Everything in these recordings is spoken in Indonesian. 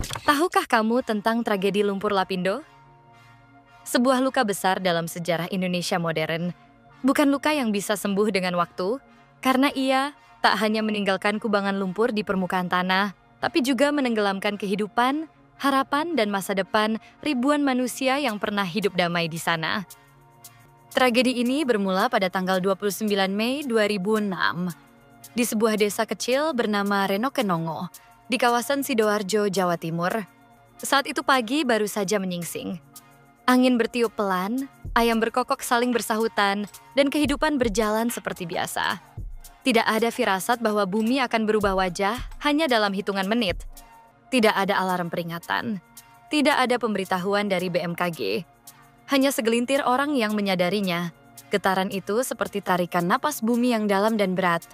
Tahukah kamu tentang tragedi lumpur Lapindo? Sebuah luka besar dalam sejarah Indonesia modern. Bukan luka yang bisa sembuh dengan waktu, karena ia tak hanya meninggalkan kubangan lumpur di permukaan tanah, tapi juga menenggelamkan kehidupan, harapan, dan masa depan ribuan manusia yang pernah hidup damai di sana. Tragedi ini bermula pada tanggal 29 Mei 2006 di sebuah desa kecil bernama Renokenongo di kawasan Sidoarjo, Jawa Timur. Saat itu pagi baru saja menyingsing. Angin bertiup pelan, ayam berkokok saling bersahutan, dan kehidupan berjalan seperti biasa. Tidak ada firasat bahwa bumi akan berubah wajah hanya dalam hitungan menit. Tidak ada alarm peringatan. Tidak ada pemberitahuan dari BMKG. Hanya segelintir orang yang menyadarinya. Getaran itu seperti tarikan napas bumi yang dalam dan berat.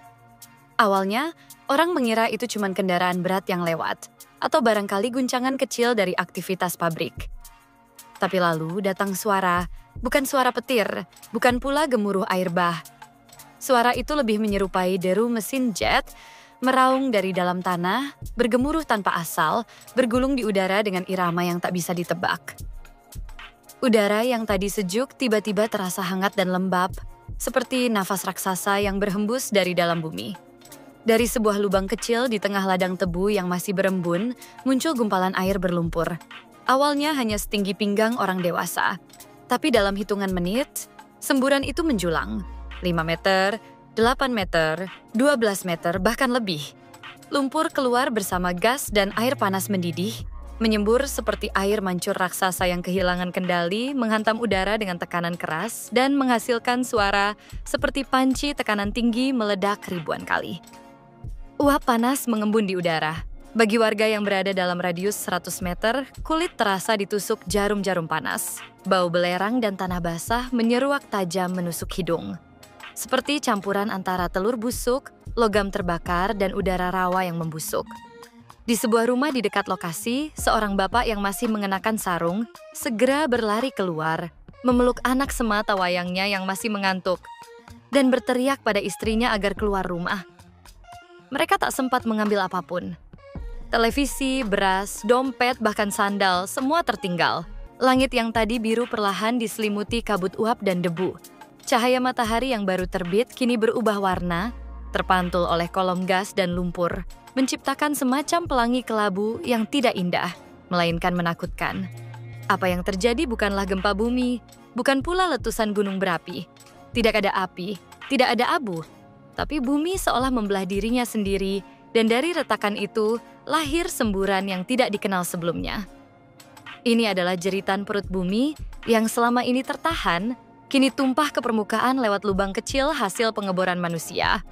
Awalnya, orang mengira itu cuma kendaraan berat yang lewat, atau barangkali guncangan kecil dari aktivitas pabrik. Tapi lalu datang suara, bukan suara petir, bukan pula gemuruh air bah. Suara itu lebih menyerupai deru mesin jet, meraung dari dalam tanah, bergemuruh tanpa asal, bergulung di udara dengan irama yang tak bisa ditebak. Udara yang tadi sejuk tiba-tiba terasa hangat dan lembab, seperti nafas raksasa yang berhembus dari dalam bumi. Dari sebuah lubang kecil di tengah ladang tebu yang masih berembun, muncul gumpalan air berlumpur. Awalnya hanya setinggi pinggang orang dewasa, tapi dalam hitungan menit, semburan itu menjulang. 5 meter, 8 meter, 12 meter, bahkan lebih. Lumpur keluar bersama gas dan air panas mendidih, menyembur seperti air mancur raksasa yang kehilangan kendali, menghantam udara dengan tekanan keras, dan menghasilkan suara seperti panci tekanan tinggi meledak ribuan kali. Uap panas mengembun di udara. Bagi warga yang berada dalam radius 100 meter, kulit terasa ditusuk jarum-jarum panas. Bau belerang dan tanah basah menyeruak tajam menusuk hidung. Seperti campuran antara telur busuk, logam terbakar, dan udara rawa yang membusuk. Di sebuah rumah di dekat lokasi, seorang bapak yang masih mengenakan sarung segera berlari keluar, memeluk anak semata wayangnya yang masih mengantuk, dan berteriak pada istrinya agar keluar rumah. Mereka tak sempat mengambil apapun. Televisi, beras, dompet, bahkan sandal, semua tertinggal. Langit yang tadi biru perlahan diselimuti kabut uap dan debu. Cahaya matahari yang baru terbit kini berubah warna, terpantul oleh kolom gas dan lumpur, menciptakan semacam pelangi kelabu yang tidak indah, melainkan menakutkan. Apa yang terjadi bukanlah gempa bumi, bukan pula letusan gunung berapi. Tidak ada api, tidak ada abu, tapi bumi seolah membelah dirinya sendiri, dan dari retakan itu lahir semburan yang tidak dikenal sebelumnya. Ini adalah jeritan perut bumi yang selama ini tertahan, kini tumpah ke permukaan lewat lubang kecil hasil pengeboran manusia.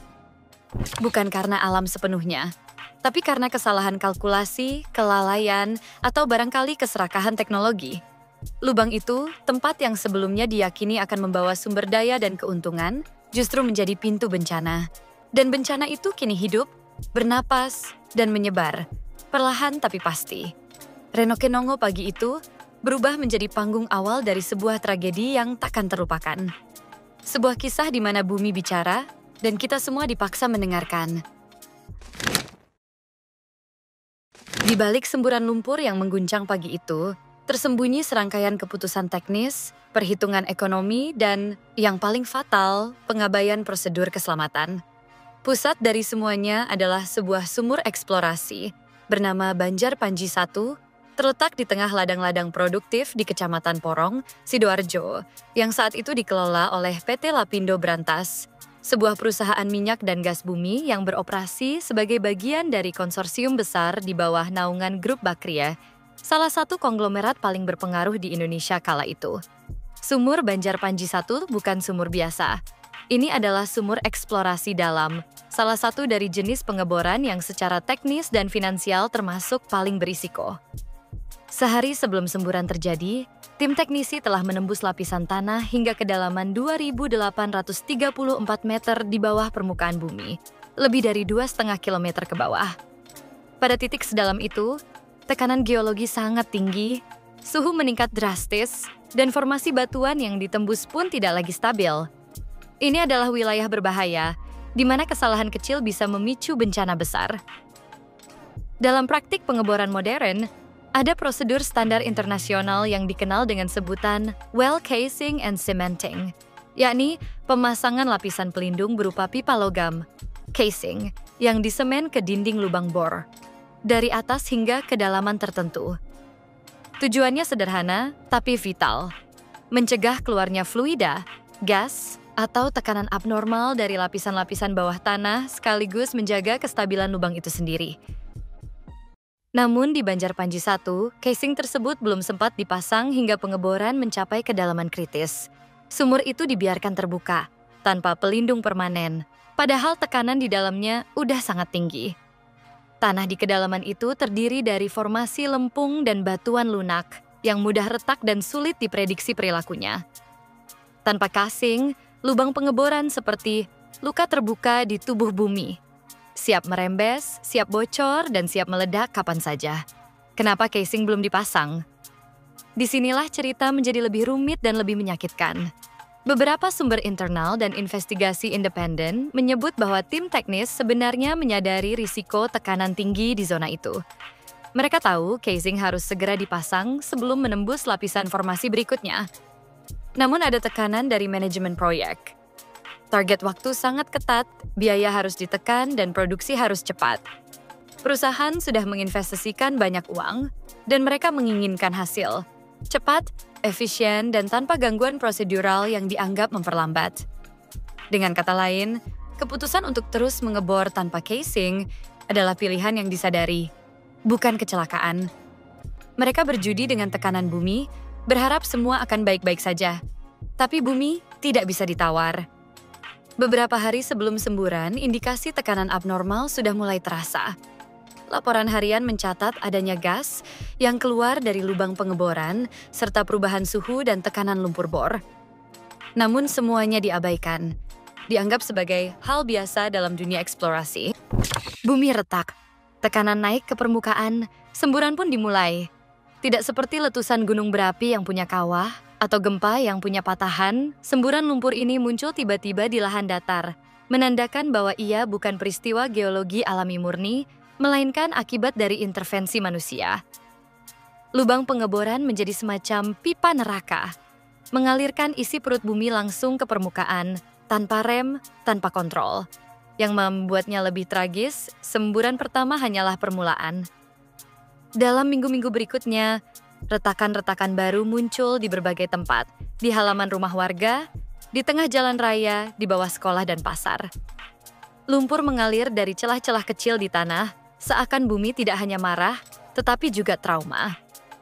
Bukan karena alam sepenuhnya, tapi karena kesalahan kalkulasi, kelalaian, atau barangkali keserakahan teknologi. Lubang itu, tempat yang sebelumnya diyakini akan membawa sumber daya dan keuntungan, justru menjadi pintu bencana. Dan bencana itu kini hidup, bernapas, dan menyebar, perlahan tapi pasti. Renokenongo pagi itu berubah menjadi panggung awal dari sebuah tragedi yang takkan terlupakan. Sebuah kisah di mana bumi bicara, dan kita semua dipaksa mendengarkan. Di balik semburan lumpur yang mengguncang pagi itu, tersembunyi serangkaian keputusan teknis, perhitungan ekonomi, dan yang paling fatal, pengabaian prosedur keselamatan. Pusat dari semuanya adalah sebuah sumur eksplorasi bernama Banjar Panji 1, terletak di tengah ladang-ladang produktif di Kecamatan Porong, Sidoarjo, yang saat itu dikelola oleh PT Lapindo Brantas, sebuah perusahaan minyak dan gas bumi yang beroperasi sebagai bagian dari konsorsium besar di bawah naungan Grup Bakria, salah satu konglomerat paling berpengaruh di Indonesia kala itu. Sumur Banjar Panji 1 bukan sumur biasa. Ini adalah sumur eksplorasi dalam, salah satu dari jenis pengeboran yang secara teknis dan finansial termasuk paling berisiko. Sehari sebelum semburan terjadi, tim teknisi telah menembus lapisan tanah hingga kedalaman 2.834 meter di bawah permukaan bumi, lebih dari 2,5 kilometer ke bawah. Pada titik sedalam itu, tekanan geologi sangat tinggi, suhu meningkat drastis, dan formasi batuan yang ditembus pun tidak lagi stabil. Ini adalah wilayah berbahaya, di mana kesalahan kecil bisa memicu bencana besar. Dalam praktik pengeboran modern, ada prosedur standar internasional yang dikenal dengan sebutan well casing and cementing, yakni pemasangan lapisan pelindung berupa pipa logam, casing, yang disemen ke dinding lubang bor, dari atas hingga kedalaman tertentu. Tujuannya sederhana, tapi vital. Mencegah keluarnya fluida, gas, atau tekanan abnormal dari lapisan-lapisan bawah tanah sekaligus menjaga kestabilan lubang itu sendiri. Namun di Banjarpanji 1, casing tersebut belum sempat dipasang hingga pengeboran mencapai kedalaman kritis. Sumur itu dibiarkan terbuka, tanpa pelindung permanen, padahal tekanan di dalamnya udah sangat tinggi. Tanah di kedalaman itu terdiri dari formasi lempung dan batuan lunak yang mudah retak dan sulit diprediksi perilakunya. Tanpa casing, lubang pengeboran seperti luka terbuka di tubuh bumi. Siap merembes, siap bocor, dan siap meledak kapan saja. Kenapa casing belum dipasang? Disinilah cerita menjadi lebih rumit dan lebih menyakitkan. Beberapa sumber internal dan investigasi independen menyebut bahwa tim teknis sebenarnya menyadari risiko tekanan tinggi di zona itu. Mereka tahu casing harus segera dipasang sebelum menembus lapisan formasi berikutnya. Namun ada tekanan dari manajemen proyek. Target waktu sangat ketat, biaya harus ditekan, dan produksi harus cepat. Perusahaan sudah menginvestasikan banyak uang, dan mereka menginginkan hasil cepat, efisien, dan tanpa gangguan prosedural yang dianggap memperlambat. Dengan kata lain, keputusan untuk terus mengebor tanpa casing adalah pilihan yang disadari, bukan kecelakaan. Mereka berjudi dengan tekanan bumi, berharap semua akan baik-baik saja. Tapi bumi tidak bisa ditawar. Beberapa hari sebelum semburan, indikasi tekanan abnormal sudah mulai terasa. Laporan harian mencatat adanya gas yang keluar dari lubang pengeboran serta perubahan suhu dan tekanan lumpur bor. Namun semuanya diabaikan, dianggap sebagai hal biasa dalam dunia eksplorasi. Bumi retak, tekanan naik ke permukaan, semburan pun dimulai. Tidak seperti letusan gunung berapi yang punya kawah, atau gempa yang punya patahan, semburan lumpur ini muncul tiba-tiba di lahan datar, menandakan bahwa ia bukan peristiwa geologi alami murni, melainkan akibat dari intervensi manusia. Lubang pengeboran menjadi semacam pipa neraka, mengalirkan isi perut bumi langsung ke permukaan, tanpa rem, tanpa kontrol. Yang membuatnya lebih tragis, semburan pertama hanyalah permulaan. Dalam minggu-minggu berikutnya, retakan-retakan baru muncul di berbagai tempat, di halaman rumah warga, di tengah jalan raya, di bawah sekolah dan pasar. Lumpur mengalir dari celah-celah kecil di tanah, seakan bumi tidak hanya marah, tetapi juga trauma.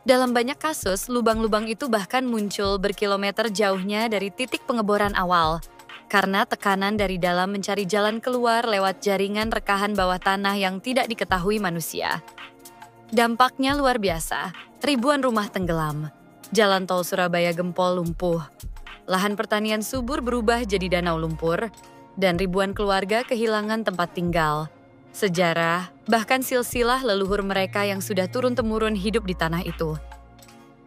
Dalam banyak kasus, lubang-lubang itu bahkan muncul berkilometer jauhnya dari titik pengeboran awal, karena tekanan dari dalam mencari jalan keluar lewat jaringan rekahan bawah tanah yang tidak diketahui manusia. Dampaknya luar biasa. Ribuan rumah tenggelam, jalan tol Surabaya Gempol lumpuh, lahan pertanian subur berubah jadi danau lumpur, dan ribuan keluarga kehilangan tempat tinggal, sejarah, bahkan silsilah leluhur mereka yang sudah turun-temurun hidup di tanah itu.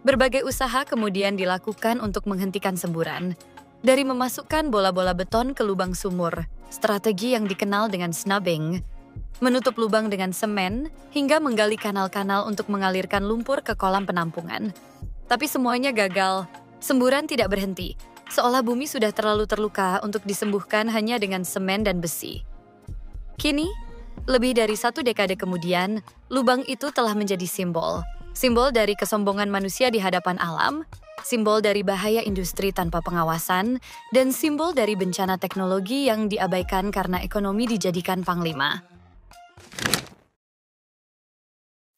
Berbagai usaha kemudian dilakukan untuk menghentikan semburan, dari memasukkan bola-bola beton ke lubang sumur, strategi yang dikenal dengan snubbing, menutup lubang dengan semen, hingga menggali kanal-kanal untuk mengalirkan lumpur ke kolam penampungan. Tapi semuanya gagal. Semburan tidak berhenti, seolah bumi sudah terlalu terluka untuk disembuhkan hanya dengan semen dan besi. Kini, lebih dari 1 dekade kemudian, lubang itu telah menjadi simbol. Simbol dari kesombongan manusia di hadapan alam, simbol dari bahaya industri tanpa pengawasan, dan simbol dari bencana teknologi yang diabaikan karena ekonomi dijadikan panglima.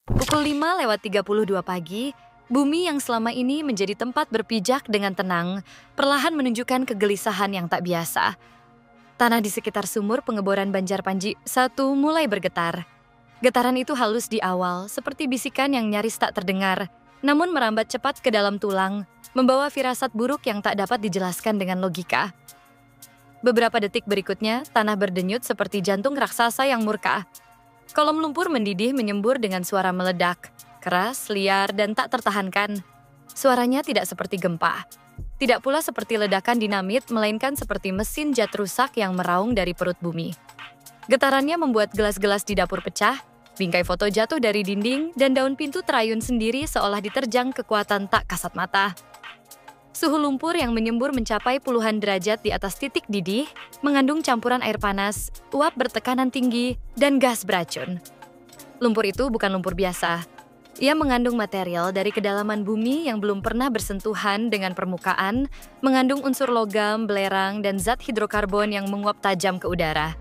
Pukul 5:32 pagi, bumi yang selama ini menjadi tempat berpijak dengan tenang, perlahan menunjukkan kegelisahan yang tak biasa. Tanah di sekitar sumur pengeboran Banjarpanji 1 mulai bergetar. Getaran itu halus di awal, seperti bisikan yang nyaris tak terdengar, namun merambat cepat ke dalam tulang, membawa firasat buruk yang tak dapat dijelaskan dengan logika. Beberapa detik berikutnya, tanah berdenyut seperti jantung raksasa yang murka. Kolom lumpur mendidih menyembur dengan suara meledak, keras, liar, dan tak tertahankan. Suaranya tidak seperti gempa. Tidak pula seperti ledakan dinamit, melainkan seperti mesin jet rusak yang meraung dari perut bumi. Getarannya membuat gelas-gelas di dapur pecah, Bingkai foto jatuh dari dinding dan daun pintu terayun sendiri seolah diterjang kekuatan tak kasat mata. Suhu lumpur yang menyembur mencapai puluhan derajat di atas titik didih, mengandung campuran air panas, uap bertekanan tinggi, dan gas beracun. Lumpur itu bukan lumpur biasa. Ia mengandung material dari kedalaman bumi yang belum pernah bersentuhan dengan permukaan, mengandung unsur logam, belerang, dan zat hidrokarbon yang menguap tajam ke udara.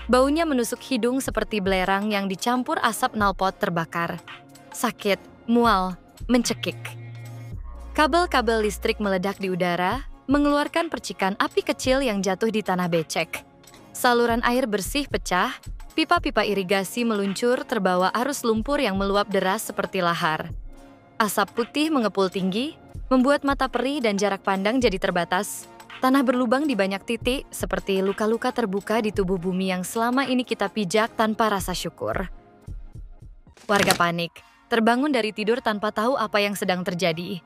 Baunya menusuk hidung seperti belerang yang dicampur asap knalpot terbakar. Sakit, mual, mencekik. Kabel-kabel listrik meledak di udara, mengeluarkan percikan api kecil yang jatuh di tanah becek. Saluran air bersih pecah, pipa-pipa irigasi meluncur terbawa arus lumpur yang meluap deras seperti lahar. Asap putih mengepul tinggi, membuat mata perih dan jarak pandang jadi terbatas. Tanah berlubang di banyak titik, seperti luka-luka terbuka di tubuh bumi yang selama ini kita pijak tanpa rasa syukur. Warga panik, terbangun dari tidur tanpa tahu apa yang sedang terjadi.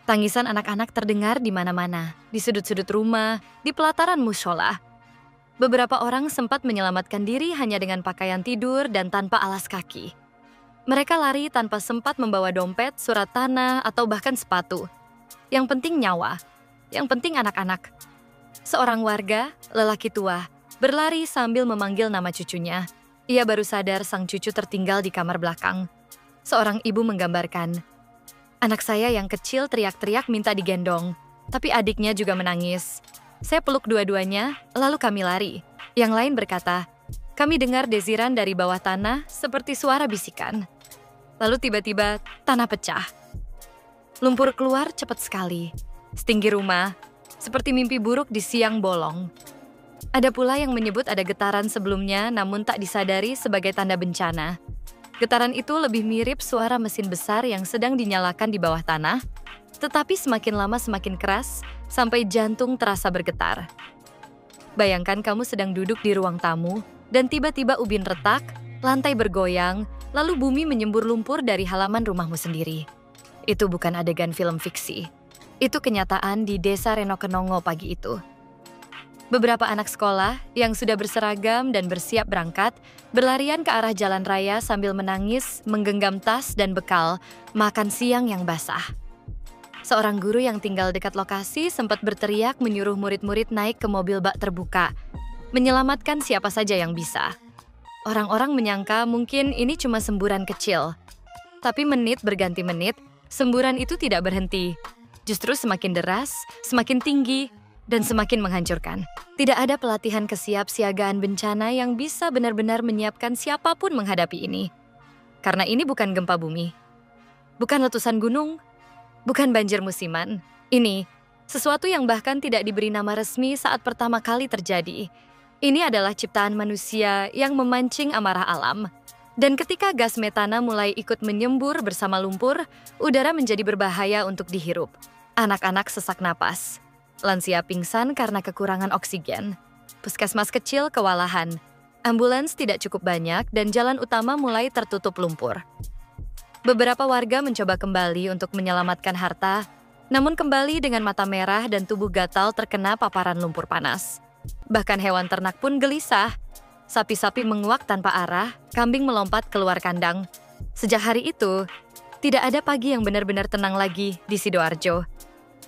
Tangisan anak-anak terdengar di mana-mana, di sudut-sudut rumah, di pelataran mushola. Beberapa orang sempat menyelamatkan diri hanya dengan pakaian tidur dan tanpa alas kaki. Mereka lari tanpa sempat membawa dompet, surat tanah, atau bahkan sepatu. Yang penting nyawa. Yang penting anak-anak. Seorang warga, lelaki tua, berlari sambil memanggil nama cucunya. Ia baru sadar sang cucu tertinggal di kamar belakang. Seorang ibu menggambarkan, "Anak saya yang kecil teriak-teriak minta digendong, tapi adiknya juga menangis. Saya peluk dua-duanya, lalu kami lari." Yang lain berkata, "Kami dengar desiran dari bawah tanah seperti suara bisikan." Lalu tiba-tiba tanah pecah. Lumpur keluar cepat sekali. Setinggi rumah, seperti mimpi buruk di siang bolong. Ada pula yang menyebut ada getaran sebelumnya namun tak disadari sebagai tanda bencana. Getaran itu lebih mirip suara mesin besar yang sedang dinyalakan di bawah tanah, tetapi semakin lama semakin keras sampai jantung terasa bergetar. Bayangkan kamu sedang duduk di ruang tamu dan tiba-tiba ubin retak, lantai bergoyang, lalu bumi menyembur lumpur dari halaman rumahmu sendiri. Itu bukan adegan film fiksi. Itu kenyataan di desa Renokenongo pagi itu. Beberapa anak sekolah yang sudah berseragam dan bersiap berangkat berlarian ke arah jalan raya sambil menangis, menggenggam tas dan bekal makan siang yang basah. Seorang guru yang tinggal dekat lokasi sempat berteriak menyuruh murid-murid naik ke mobil bak terbuka, menyelamatkan siapa saja yang bisa. Orang-orang menyangka mungkin ini cuma semburan kecil. Tapi menit berganti menit, semburan itu tidak berhenti. Justru semakin deras, semakin tinggi, dan semakin menghancurkan. Tidak ada pelatihan kesiapsiagaan bencana yang bisa benar-benar menyiapkan siapapun menghadapi ini. Karena ini bukan gempa bumi, bukan letusan gunung, bukan banjir musiman. Ini sesuatu yang bahkan tidak diberi nama resmi saat pertama kali terjadi. Ini adalah ciptaan manusia yang memancing amarah alam. Dan ketika gas metana mulai ikut menyembur bersama lumpur, udara menjadi berbahaya untuk dihirup. Anak-anak sesak napas. Lansia pingsan karena kekurangan oksigen. Puskesmas kecil kewalahan. Ambulans tidak cukup banyak dan jalan utama mulai tertutup lumpur. Beberapa warga mencoba kembali untuk menyelamatkan harta, namun kembali dengan mata merah dan tubuh gatal terkena paparan lumpur panas. Bahkan hewan ternak pun gelisah. Sapi-sapi menguak tanpa arah, kambing melompat keluar kandang. Sejak hari itu, tidak ada pagi yang benar-benar tenang lagi di Sidoarjo.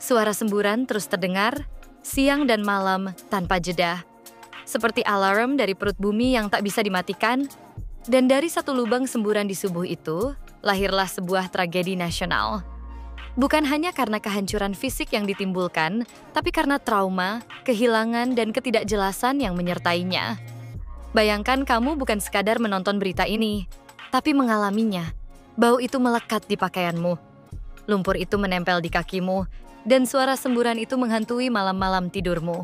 Suara semburan terus terdengar, siang dan malam tanpa jeda. Seperti alarm dari perut bumi yang tak bisa dimatikan, dan dari satu lubang semburan di subuh itu, lahirlah sebuah tragedi nasional. Bukan hanya karena kehancuran fisik yang ditimbulkan, tapi karena trauma, kehilangan, dan ketidakjelasan yang menyertainya. Bayangkan kamu bukan sekadar menonton berita ini, tapi mengalaminya. Bau itu melekat di pakaianmu. Lumpur itu menempel di kakimu, dan suara semburan itu menghantui malam-malam tidurmu.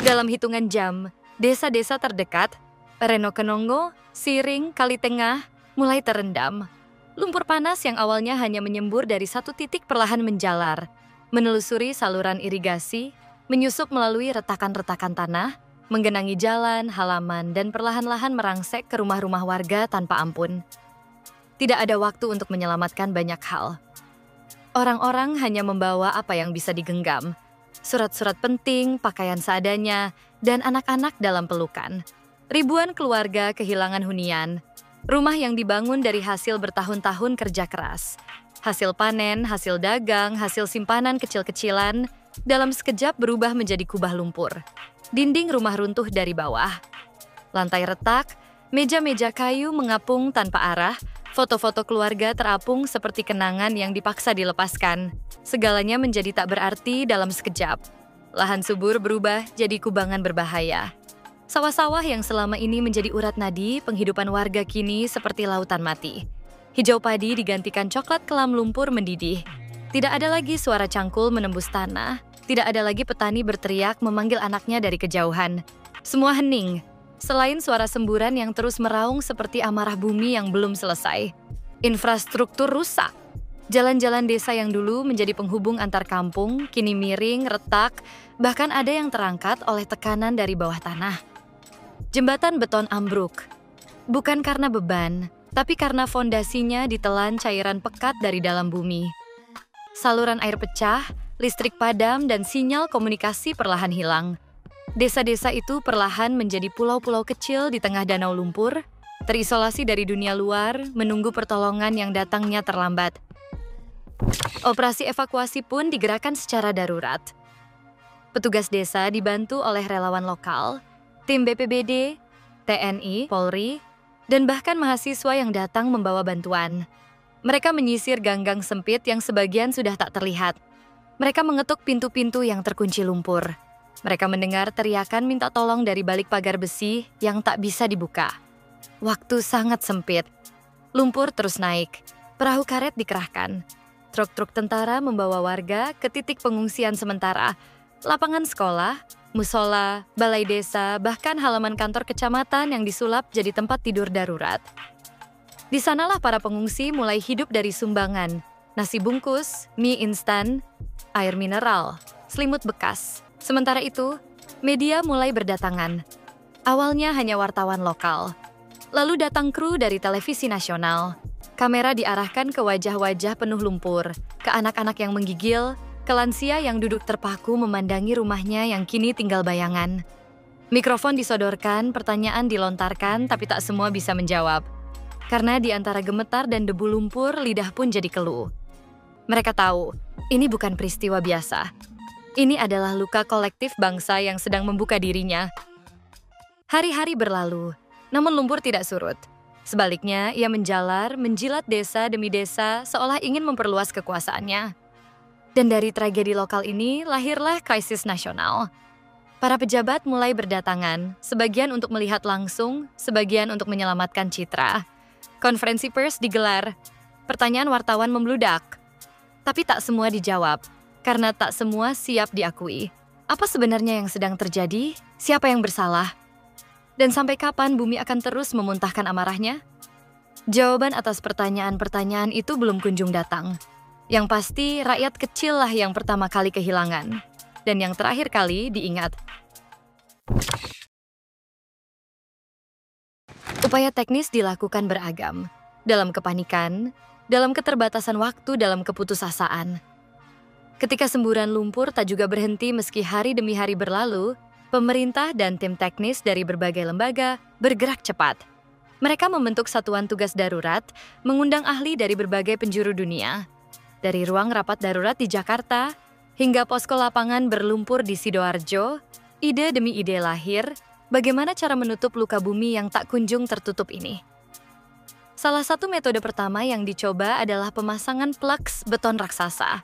Dalam hitungan jam, desa-desa terdekat, Renokenongo, Siring, Kalitengah, mulai terendam. Lumpur panas yang awalnya hanya menyembur dari satu titik perlahan menjalar, menelusuri saluran irigasi, menyusup melalui retakan-retakan tanah, menggenangi jalan, halaman, dan perlahan-lahan merangsek ke rumah-rumah warga tanpa ampun. Tidak ada waktu untuk menyelamatkan banyak hal. Orang-orang hanya membawa apa yang bisa digenggam. Surat-surat penting, pakaian seadanya, dan anak-anak dalam pelukan. Ribuan keluarga kehilangan hunian. Rumah yang dibangun dari hasil bertahun-tahun kerja keras. Hasil panen, hasil dagang, hasil simpanan kecil-kecilan, dalam sekejap berubah menjadi kubah lumpur. Dinding rumah runtuh dari bawah. Lantai retak, meja-meja kayu mengapung tanpa arah, foto-foto keluarga terapung seperti kenangan yang dipaksa dilepaskan. Segalanya menjadi tak berarti dalam sekejap. Lahan subur berubah jadi kubangan berbahaya. Sawah-sawah yang selama ini menjadi urat nadi penghidupan warga kini seperti lautan mati. Hijau padi digantikan coklat kelam lumpur mendidih. Tidak ada lagi suara cangkul menembus tanah. Tidak ada lagi petani berteriak memanggil anaknya dari kejauhan. Semua hening, selain suara semburan yang terus meraung seperti amarah bumi yang belum selesai. Infrastruktur rusak. Jalan-jalan desa yang dulu menjadi penghubung antar kampung, kini miring, retak, bahkan ada yang terangkat oleh tekanan dari bawah tanah. Jembatan beton ambruk. Bukan karena beban, tapi karena fondasinya ditelan cairan pekat dari dalam bumi. Saluran air pecah, listrik padam, dan sinyal komunikasi perlahan hilang. Desa-desa itu perlahan menjadi pulau-pulau kecil di tengah danau lumpur, terisolasi dari dunia luar, menunggu pertolongan yang datangnya terlambat. Operasi evakuasi pun digerakkan secara darurat. Petugas desa dibantu oleh relawan lokal, tim BPBD, TNI, Polri, dan bahkan mahasiswa yang datang membawa bantuan. Mereka menyisir gang-gang sempit yang sebagian sudah tak terlihat. Mereka mengetuk pintu-pintu yang terkunci lumpur. Mereka mendengar teriakan minta tolong dari balik pagar besi yang tak bisa dibuka. Waktu sangat sempit. Lumpur terus naik. Perahu karet dikerahkan. Truk-truk tentara membawa warga ke titik pengungsian sementara. Lapangan sekolah, musola, balai desa, bahkan halaman kantor kecamatan yang disulap jadi tempat tidur darurat. Di sanalah para pengungsi mulai hidup dari sumbangan, nasi bungkus, mie instan, air mineral, selimut bekas. Sementara itu, media mulai berdatangan. Awalnya hanya wartawan lokal. Lalu datang kru dari televisi nasional. Kamera diarahkan ke wajah-wajah penuh lumpur, ke anak-anak yang menggigil, ke lansia yang duduk terpaku memandangi rumahnya yang kini tinggal bayangan. Mikrofon disodorkan, pertanyaan dilontarkan, tapi tak semua bisa menjawab. Karena di antara gemetar dan debu lumpur, lidah pun jadi keluh. Mereka tahu, ini bukan peristiwa biasa. Ini adalah luka kolektif bangsa yang sedang membuka dirinya. Hari-hari berlalu, namun lumpur tidak surut. Sebaliknya, ia menjalar, menjilat desa demi desa, seolah ingin memperluas kekuasaannya. Dan dari tragedi lokal ini, lahirlah krisis nasional. Para pejabat mulai berdatangan, sebagian untuk melihat langsung, sebagian untuk menyelamatkan citra. Konferensi pers digelar, pertanyaan wartawan membludak. Tapi tak semua dijawab, karena tak semua siap diakui. Apa sebenarnya yang sedang terjadi? Siapa yang bersalah? Dan sampai kapan bumi akan terus memuntahkan amarahnya? Jawaban atas pertanyaan-pertanyaan itu belum kunjung datang. Yang pasti, rakyat kecil lah yang pertama kali kehilangan. Dan yang terakhir kali diingat. Upaya teknis dilakukan beragam. Dalam kepanikan, dalam keterbatasan waktu, dalam keputusasaan. Ketika semburan lumpur tak juga berhenti meski hari demi hari berlalu, pemerintah dan tim teknis dari berbagai lembaga bergerak cepat. Mereka membentuk satuan tugas darurat, mengundang ahli dari berbagai penjuru dunia. Dari ruang rapat darurat di Jakarta, hingga posko lapangan berlumpur di Sidoarjo, ide demi ide lahir, bagaimana cara menutup luka bumi yang tak kunjung tertutup ini. Salah satu metode pertama yang dicoba adalah pemasangan plugs beton raksasa.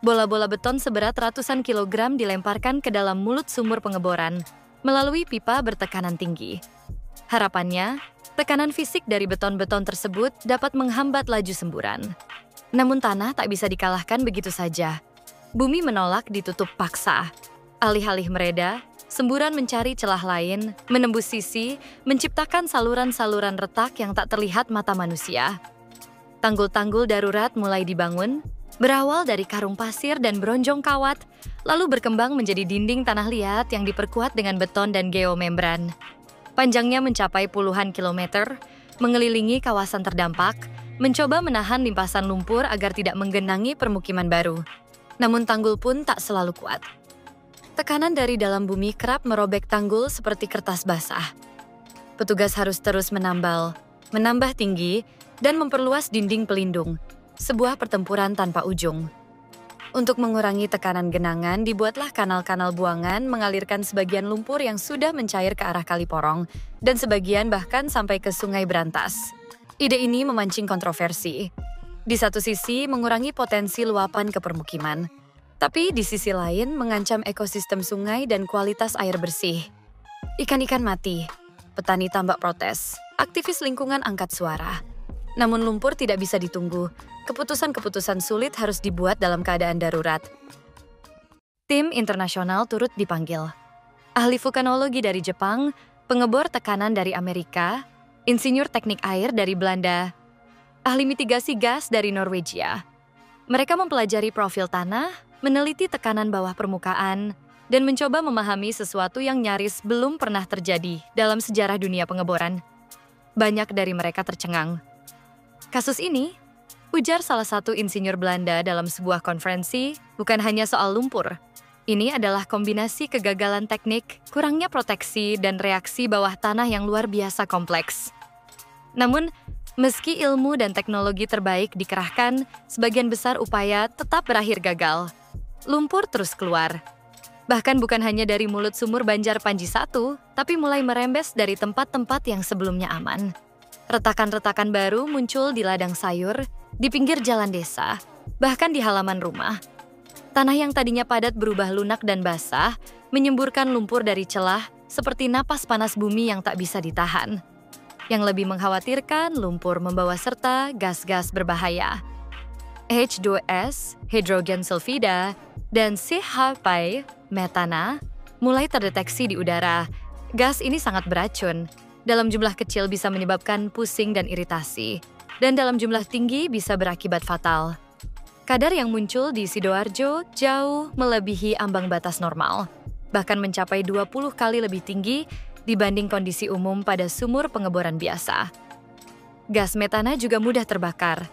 Bola-bola beton seberat ratusan kilogram dilemparkan ke dalam mulut sumur pengeboran melalui pipa bertekanan tinggi. Harapannya, tekanan fisik dari beton-beton tersebut dapat menghambat laju semburan. Namun tanah tak bisa dikalahkan begitu saja. Bumi menolak ditutup paksa. Alih-alih mereda, semburan mencari celah lain, menembus sisi, menciptakan saluran-saluran retak yang tak terlihat mata manusia. Tanggul-tanggul darurat mulai dibangun, berawal dari karung pasir dan bronjong kawat, lalu berkembang menjadi dinding tanah liat yang diperkuat dengan beton dan geomembran. Panjangnya mencapai puluhan kilometer, mengelilingi kawasan terdampak, mencoba menahan limpasan lumpur agar tidak menggenangi permukiman baru. Namun tanggul pun tak selalu kuat. Tekanan dari dalam bumi kerap merobek tanggul seperti kertas basah. Petugas harus terus menambah tinggi, dan memperluas dinding pelindung, sebuah pertempuran tanpa ujung. Untuk mengurangi tekanan genangan, dibuatlah kanal-kanal buangan mengalirkan sebagian lumpur yang sudah mencair ke arah Kali Porong, dan sebagian bahkan sampai ke Sungai Berantas. Ide ini memancing kontroversi. Di satu sisi, mengurangi potensi luapan ke permukiman, tapi di sisi lain mengancam ekosistem sungai dan kualitas air bersih. Ikan-ikan mati, petani tambak protes, aktivis lingkungan angkat suara. Namun lumpur tidak bisa ditunggu. Keputusan-keputusan sulit harus dibuat dalam keadaan darurat. Tim internasional turut dipanggil. Ahli vulkanologi dari Jepang, pengebor tekanan dari Amerika, insinyur teknik air dari Belanda, ahli mitigasi gas dari Norwegia. Mereka mempelajari profil tanah, meneliti tekanan bawah permukaan, dan mencoba memahami sesuatu yang nyaris belum pernah terjadi dalam sejarah dunia pengeboran. Banyak dari mereka tercengang. Kasus ini, ujar salah satu insinyur Belanda dalam sebuah konferensi, bukan hanya soal lumpur. Ini adalah kombinasi kegagalan teknik, kurangnya proteksi, dan reaksi bawah tanah yang luar biasa kompleks. Namun, meski ilmu dan teknologi terbaik dikerahkan, sebagian besar upaya tetap berakhir gagal. Lumpur terus keluar. Bahkan bukan hanya dari mulut sumur Banjar Panji 1, tapi mulai merembes dari tempat-tempat yang sebelumnya aman. Retakan-retakan baru muncul di ladang sayur, di pinggir jalan desa, bahkan di halaman rumah. Tanah yang tadinya padat berubah lunak dan basah, menyemburkan lumpur dari celah seperti napas panas bumi yang tak bisa ditahan. Yang lebih mengkhawatirkan, lumpur membawa serta gas-gas berbahaya. H2S, hidrogen sulfida, dan CH4, metana, mulai terdeteksi di udara. Gas ini sangat beracun. Dalam jumlah kecil bisa menyebabkan pusing dan iritasi, dan dalam jumlah tinggi bisa berakibat fatal. Kadar yang muncul di Sidoarjo jauh melebihi ambang batas normal, bahkan mencapai 20 kali lebih tinggi dibanding kondisi umum pada sumur pengeboran biasa. Gas metana juga mudah terbakar.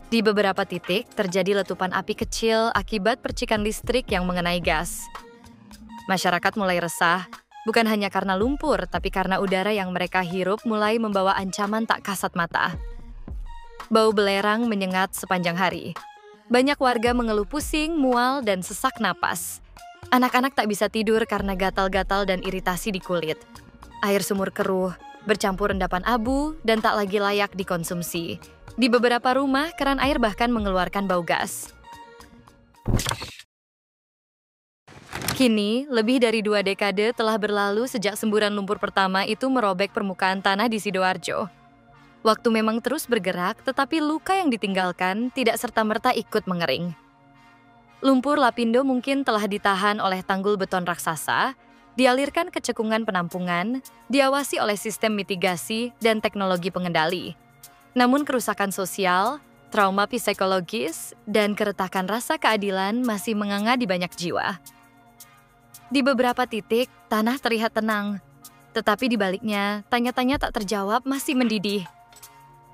Di beberapa titik terjadi letupan api kecil akibat percikan listrik yang mengenai gas. Masyarakat mulai resah, bukan hanya karena lumpur, tapi karena udara yang mereka hirup mulai membawa ancaman tak kasat mata. Bau belerang menyengat sepanjang hari. Banyak warga mengeluh pusing, mual, dan sesak napas. Anak-anak tak bisa tidur karena gatal-gatal dan iritasi di kulit. Air sumur keruh, bercampur endapan abu, dan tak lagi layak dikonsumsi. Di beberapa rumah, keran air bahkan mengeluarkan bau gas. Kini, lebih dari 2 dekade telah berlalu sejak semburan lumpur pertama itu merobek permukaan tanah di Sidoarjo. Waktu memang terus bergerak, tetapi luka yang ditinggalkan tidak serta-merta ikut mengering. Lumpur Lapindo mungkin telah ditahan oleh tanggul beton raksasa, dialirkan ke cekungan penampungan, diawasi oleh sistem mitigasi dan teknologi pengendali. Namun kerusakan sosial, trauma psikologis, dan keretakan rasa keadilan masih menganga di banyak jiwa. Di beberapa titik, tanah terlihat tenang. Tetapi di baliknya, tanya-tanya tak terjawab masih mendidih.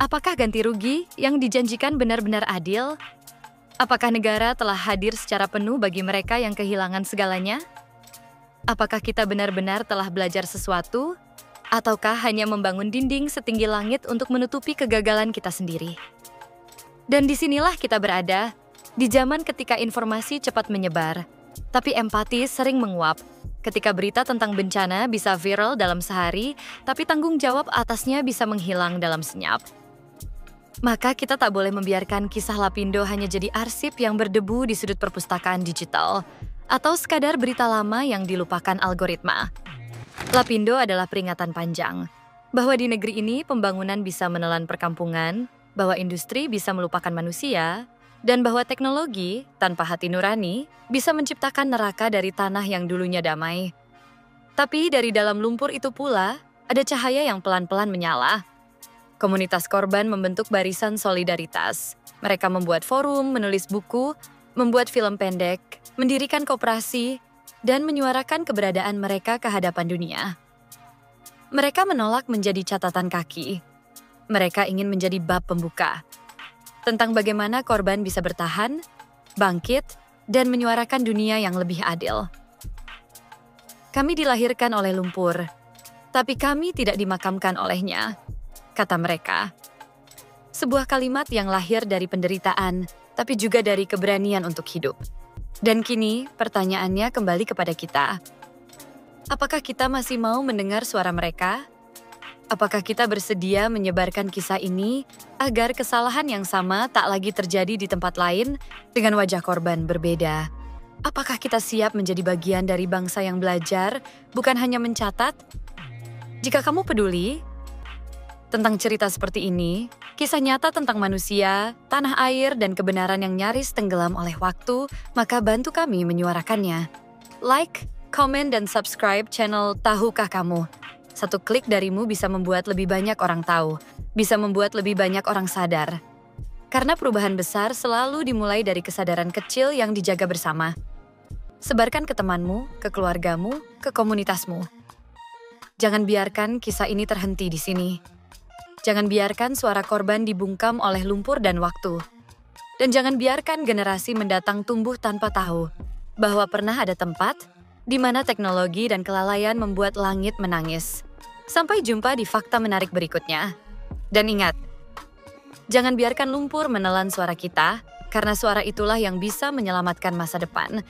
Apakah ganti rugi yang dijanjikan benar-benar adil? Apakah negara telah hadir secara penuh bagi mereka yang kehilangan segalanya? Apakah kita benar-benar telah belajar sesuatu? Ataukah hanya membangun dinding setinggi langit untuk menutupi kegagalan kita sendiri? Dan disinilah kita berada, di zaman ketika informasi cepat menyebar. Tapi empati sering menguap. Ketika berita tentang bencana bisa viral dalam sehari, tapi tanggung jawab atasnya bisa menghilang dalam senyap. Maka kita tak boleh membiarkan kisah Lapindo hanya jadi arsip yang berdebu di sudut perpustakaan digital, atau sekadar berita lama yang dilupakan algoritma. Lapindo adalah peringatan panjang, bahwa di negeri ini pembangunan bisa menelan perkampungan, bahwa industri bisa melupakan manusia, dan bahwa teknologi, tanpa hati nurani, bisa menciptakan neraka dari tanah yang dulunya damai. Tapi dari dalam lumpur itu pula, ada cahaya yang pelan-pelan menyala. Komunitas korban membentuk barisan solidaritas. Mereka membuat forum, menulis buku, membuat film pendek, mendirikan koperasi, dan menyuarakan keberadaan mereka ke hadapan dunia. Mereka menolak menjadi catatan kaki. Mereka ingin menjadi bab pembuka tentang bagaimana korban bisa bertahan, bangkit, dan menyuarakan dunia yang lebih adil. Kami dilahirkan oleh lumpur, tapi kami tidak dimakamkan olehnya, kata mereka. Sebuah kalimat yang lahir dari penderitaan, tapi juga dari keberanian untuk hidup. Dan kini, pertanyaannya kembali kepada kita. Apakah kita masih mau mendengar suara mereka? Apakah kita bersedia menyebarkan kisah ini agar kesalahan yang sama tak lagi terjadi di tempat lain dengan wajah korban berbeda? Apakah kita siap menjadi bagian dari bangsa yang belajar, bukan hanya mencatat? Jika kamu peduli tentang cerita seperti ini, kisah nyata tentang manusia, tanah air, dan kebenaran yang nyaris tenggelam oleh waktu, maka bantu kami menyuarakannya. Like, komen, dan subscribe channel Tahukah Kamu? Satu klik darimu bisa membuat lebih banyak orang tahu, bisa membuat lebih banyak orang sadar. Karena perubahan besar selalu dimulai dari kesadaran kecil yang dijaga bersama. Sebarkan ke temanmu, ke keluargamu, ke komunitasmu. Jangan biarkan kisah ini terhenti di sini. Jangan biarkan suara korban dibungkam oleh lumpur dan waktu. Dan jangan biarkan generasi mendatang tumbuh tanpa tahu bahwa pernah ada tempat di mana teknologi dan kelalaian membuat langit menangis. Sampai jumpa di fakta menarik berikutnya. Dan ingat, jangan biarkan lumpur menelan suara kita, karena suara itulah yang bisa menyelamatkan masa depan.